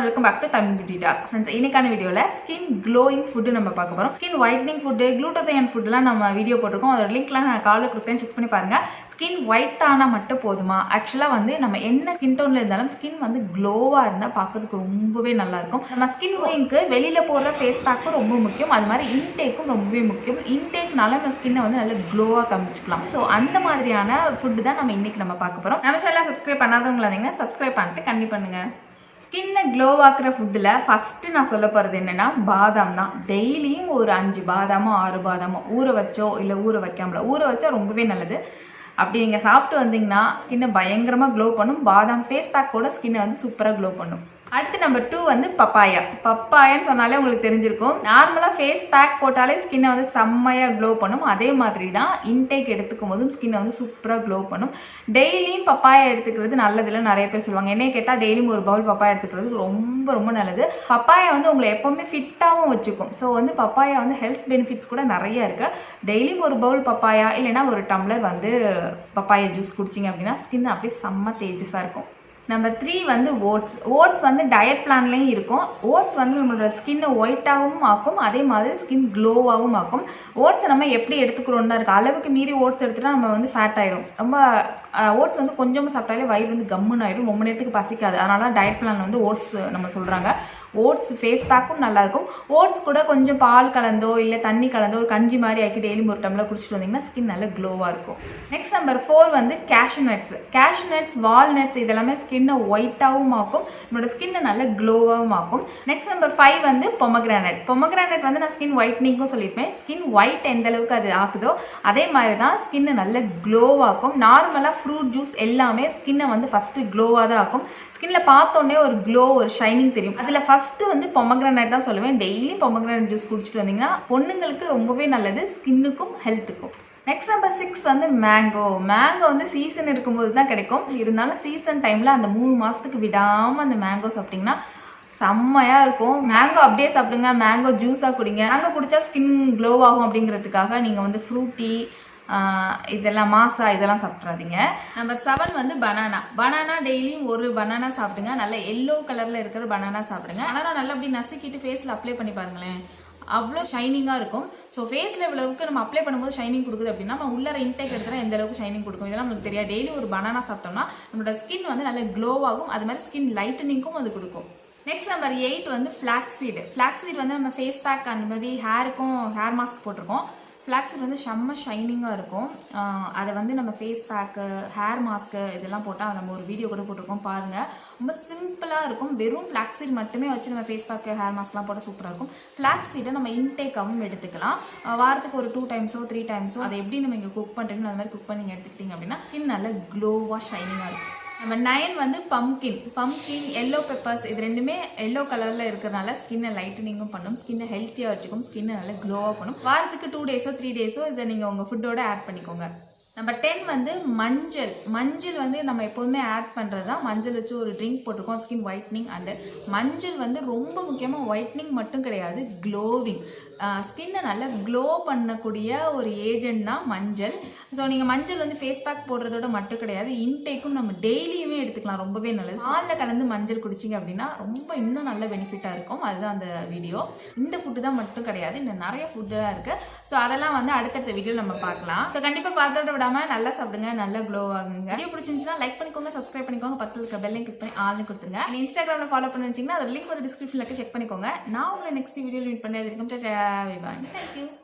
Welcome back to Tamil beauty talk. Friends, இன்னைக்கான வீடியோவில் skin glowing food நம்ம பார்க்க போகிறோம். ஸ்கின் ஒயிட்னிங் ஃபுட்டு, குளூட்டோதைன் ஃபுட்டுலாம் நம்ம வீடியோ போட்டிருக்கோம். அதோட லிங்க்லாம் நான் காலில் கொடுக்குறேன், செக் பண்ணி பாருங்கள். ஸ்கின் ஒயிட் ஆனால் மட்டும் போதுமா? ஆக்சுவலாக வந்து நம்ம என்ன ஸ்கின் டோனில் இருந்தாலும் ஸ்கின் வந்து க்ளோவாக இருந்தால் பார்க்கறதுக்கு ரொம்பவே நல்லாயிருக்கும். நம்ம ஸ்கின் க்ளோயிங்க்கு வெளியில் போடுற ஃபேஸ் பேக்கும் ரொம்ப முக்கியம், அது மாதிரி இன்டேக்கும் ரொம்பவே முக்கியம். இன்டேக்னால நம்ம ஸ்கின்னை வந்து நல்லா க்ளோவாக காமிச்சிக்கலாம். ஸோ அந்த மாதிரியான ஃபுட்டு தான் நம்ம பார்க்க போகிறோம். நம்ம சேனலை சப்ஸ்கிரைப் பண்ணாதவங்களா இருந்தீங்கன்னா சப்ஸ்கிரைப் பண்ணிட்டு கண்டிப்பாக பண்ணுங்கள். ஸ்கின்னை க்ளோ ஆக்குற ஃபுட்டில் ஃபஸ்ட்டு நான் சொல்ல போகிறது என்னென்னா பாதாம் தான். டெய்லியும் ஒரு 5 பாதாமோ 6 பாதாமோ ஊற வச்சோ இல்லை ஊற வைக்காமலோ, ஊற வச்சா ரொம்பவே நல்லது. அப்படி நீங்கள் சாப்பிட்டு வந்தீங்கன்னா ஸ்கின்னை பயங்கரமாக க்ளோ பண்ணும். பாதாம் ஃபேஸ் பேக்கோட ஸ்கின்னை வந்து சூப்பராக க்ளோ பண்ணும். அடுத்து நம்பர் 2 வந்து பப்பாயா. பப்பாயான்னு சொன்னாலே உங்களுக்கு தெரிஞ்சிருக்கும். நார்மலாக ஃபேஸ் பேக் போட்டாலே ஸ்கின்னை வந்து செம்மையாக க்ளோ பண்ணும். அதே மாதிரி தான் இன்டேக் எடுத்துக்கும் போதும் ஸ்கின்னை வந்து சூப்பராக க்ளோ பண்ணும். டெய்லியும் பப்பாயா எடுத்துக்கிறது நல்லதில்லை நிறைய பேர் சொல்லுவாங்க. என்னைய கேட்டால் டெய்லியும் ஒரு பவுல் பப்பாயா எடுத்துக்கிறது ரொம்ப ரொம்ப நல்லது. பப்பாயா வந்து உங்களை எப்போவுமே ஃபிட்டாகவும் வச்சுக்கும். ஸோ வந்து பப்பாயா வந்து ஹெல்த் பெனிஃபிட்ஸ் கூட நிறைய இருக்குது. டெய்லியும் ஒரு பவுல் பப்பாயா இல்லைன்னா ஒரு டம்ளர் வந்து பப்பாயா ஜூஸ் குடிச்சிங்க அப்படின்னா ஸ்கின் அப்படியே செம்ம தேஜஸாக இருக்கும். நம்பர் 3 வந்து ஓட்ஸ். ஓட்ஸ் வந்து டயட் பிளான்லேயும் இருக்கும். ஓட்ஸ் வந்து நம்மளோட ஸ்கின்னை ஒயிட்டாகவும் ஆக்கும், அதே மாதிரி ஸ்கின் க்ளோவாகவும் ஆக்கும். ஓட்ஸை நம்ம எப்படி எடுத்துக்கிறோன்னு தான் இருக்குது. அளவுக்கு மீறி ஓட்ஸ் எடுத்துகிட்டா நம்ம வந்து ஃபேட் ஆயிரும். ரொம்ப ஓட்ஸ் வந்து கொஞ்சமாக சாப்பிட்டாலே வயிறு வந்து கம்முன்னு ஆயிடும், ரொம்ப நேரத்துக்கு பசிக்காது. அதனால டயட் பிளான் வந்து ஓட்ஸ் நம்ம சொல்கிறாங்க. ஓட்ஸ் ஃபேஸ் பேக்கும் நல்லாயிருக்கும். ஓட்ஸ் கூட கொஞ்சம் பால் கலந்தோ இல்லை தண்ணி கலந்தோ ஒரு கஞ்சி மாதிரி ஆக்கி டெய்லியும் ஒரு டம்ளர் குடிச்சிட்டு வந்தீங்கன்னா ஸ்கின் நல்லா க்ளோவாக இருக்கும். நெக்ஸ்ட் நம்பர் 4 வந்து cashew nuts. Cashew nuts, walnuts இதெல்லாமே ஸ்கின்னை ஒயிட்டாகவும் ஆக்கும், நம்மளோட ஸ்கின்னை நல்லா க்ளோவாகவும் ஆக்கும். நெக்ஸ்ட் நம்பர் 5 வந்து பொமக்ரானட். பொமக்ரானட் வந்து நான் ஸ்கின் ஒயிட்னிங்கும் சொல்லியிருப்பேன். ஸ்கின் ஒயிட் எந்த அளவுக்கு அது ஆக்குதோ அதே மாதிரி தான் ஸ்கின்னை நல்லா க்ளோவாக்கும். நார்மலாக ஃப்ரூட் ஜூஸ் எல்லாமே ஸ்கின்னை வந்து ஃபஸ்ட்டு க்ளோவாக தான் ஆக்கும். ஸ்கின்னில் பார்த்தோன்னே ஒரு க்ளோ, ஒரு ஷைனிங் தெரியும். அதில் ஃபஸ்ட்டு வந்து பொமக்ரானட் தான் சொல்லுவேன். டெய்லி பொமக்ரானட் ஜூஸ் குடிச்சிட்டு வந்தீங்கன்னா பொண்ணுங்களுக்கு ரொம்பவே நல்லது, ஸ்கின்னுக்கும் ஹெல்த்துக்கும். நெக்ஸ்ட் நம்பர் 6 வந்து மேங்கோ. மேங்கோ வந்து சீசன் இருக்கும்போது தான் கிடைக்கும். இருந்தாலும் சீசன் டைமில் அந்த 3 மாதத்துக்கு விடாமல் அந்த மேங்கோ சாப்பிட்டிங்கன்னா செம்மையாக இருக்கும். மேங்கோ அப்படியே சாப்பிடுங்க, மேங்கோ ஜூஸாக குடிங்க. மேங்கோ குடித்தா ஸ்கின் க்ளோ ஆகும் அப்படிங்கிறதுக்காக நீங்கள் வந்து ஃப்ரூட்டி இதெல்லாம் மாசா இதெல்லாம் சாப்பிட்றாதீங்க. நம்பர் 7 வந்து பனானா. பனானா டெய்லியும் ஒரு பனானா சாப்பிடுங்க. நல்ல எல்லோ கலரில் இருக்கிற பனானா சாப்பிடுங்க. பனானா நல்லா அப்படி நசுக்கிட்டு ஃபேஸில் அப்ளை பண்ணி பாருங்களேன், அவ்வளோ ஷைனிங்காக இருக்கும். ஸோ ஃபேஸில் இவ்வளவுக்கு நம்ம அப்ளை பண்ணும்போது ஷைனிங் கொடுக்குது அப்படின்னா நம்ம உள்ளே இன்டேக் எடுத்துகிட்டா எந்த அளவுக்கு ஷைனிங் கொடுக்கும் இதெல்லாம் நமக்கு தெரியாது. டெய்லி ஒரு பனானா சாப்பிட்டோம்னா நம்மளோட ஸ்கின் வந்து நல்ல க்ளோ ஆகும், அது மாதிரி ஸ்கின் லைட்டனிங்கும் அது கொடுக்கும். நெக்ஸ்ட் நம்பர் 8 வந்து ஃப்ளாக்ஸீடு. ஃப்ளாக்ஸீட் வந்து நம்ம ஃபேஸ் பேக் அந்த மாதிரி ஹேருக்கும் ஹேர் மாஸ்க் போட்டிருக்கோம். ஃப்ளாக்ஸீட் வந்து செம்ம ஷைனிங்காக இருக்கும். அதை வந்து நம்ம ஃபேஸ் பேக்கு, ஹேர் மாஸ்க்கு இதெல்லாம் போட்டால் நம்ம ஒரு வீடியோ கூட போட்டிருக்கோம் பாருங்கள். ரொம்ப சிம்பிளாக இருக்கும். வெறும் ஃப்ளாக்ஸீட் மட்டுமே வச்சு நம்ம ஃபேஸ் பேக்கு, ஹேர் மாஸ்க்லாம் போட்டால் சூப்பராக இருக்கும். ஃப்ளாக்ஸீடை நம்ம இன்டேக்காகவும் எடுத்துக்கலாம். வாரத்துக்கு ஒரு 2 டைம்ஸோ 3 டைம்ஸோ அதை எப்படி நம்ம இங்கே குக் பண்ணுறீங்கன்னு அது மாதிரி குக் பண்ணி எடுத்துக்கிட்டிங்க அப்படின்னா ஸ்கின் நல்லா க்ளோவாக ஷைனிங்காக இருக்கும். நம்ம 9 வந்து பம்கின், எல்லோ பெப்பர்ஸ் இது ரெண்டுமே எல்லோ கலரில் இருக்கிறனால ஸ்கின்னை லைட்டனிங்கும் பண்ணும், ஸ்கின்னை ஹெல்த்தியாக வச்சுக்கும், ஸ்கின்னை நல்லா க்ளோவாக பண்ணும். வாரத்துக்கு 2 டேஸோ 3 டேஸோ இதை நீங்கள் உங்கள் ஃபுட்டோட ஆட் பண்ணிக்கோங்க. நம்பர் 10 வந்து மஞ்சள் வந்து நம்ம எப்போதுமே ஆட் பண்ணுறது தான். மஞ்சள் வச்சு ஒரு ட்ரிங்க் போட்டிருக்கோம், ஸ்கின் ஒயிட்னிங். அண்டு மஞ்சள் வந்து ரொம்ப முக்கியமாக ஒயிட்னிங் மட்டும் கிடையாது, க்ளோவிங். ஸ்கின்னை நல்லா க்ளோ பண்ணக்கூடிய ஒரு ஏஜென்ட் தான் மஞ்சள். ஸோ நீங்கள் மஞ்சள் வந்து ஃபேஸ் பேக் போடுறதோட மட்டும் கிடையாது, இன்டேக்கும் நம்ம டெய்லியுமே எடுத்துக்கலாம், ரொம்பவே நல்லது. பாலில் கலந்து மஞ்சள் குடிச்சிங்க அப்படின்னா ரொம்ப இன்னும் நல்ல பெனிஃபிட்டாக இருக்கும். அதுதான் அந்த வீடியோ. இந்த ஃபுட்டு தான் மட்டும் கிடையாது, இன்னும் நிறைய ஃபுட்டுலாம் இருக்குது. ஸோ அதெல்லாம் வந்து அடுத்தடுத்த வீடியோ நம்ம பார்க்கலாம். ஸோ கண்டிப்பாக பார்த்தோட விடாமல் நல்லா சாப்பிடுங்க, நல்லா க்ளோ ஆகுங்க. வீடியோ பிடிச்சிருந்துச்சுன்னா லைக் பண்ணிக்கோங்க, சப்ஸ்கிரைப் பண்ணிக்கோங்க, பக்கத்தில் இருக்க பெல்லையும் கிளிக் பண்ணி ஆள்னு கொடுத்துருங்க. இன்ஸ்டாகிராமில் ஃபாலோ பண்ணி வச்சிங்கன்னா அதோட லிங்க் வந்து டிஸ்கிரிப்ஷனில் செக் பண்ணிக்கோங்க. நான் உங்களை நெக்ஸ்ட் வீடியோ மீட் பண்ணி அது இருக்கும். Thank you.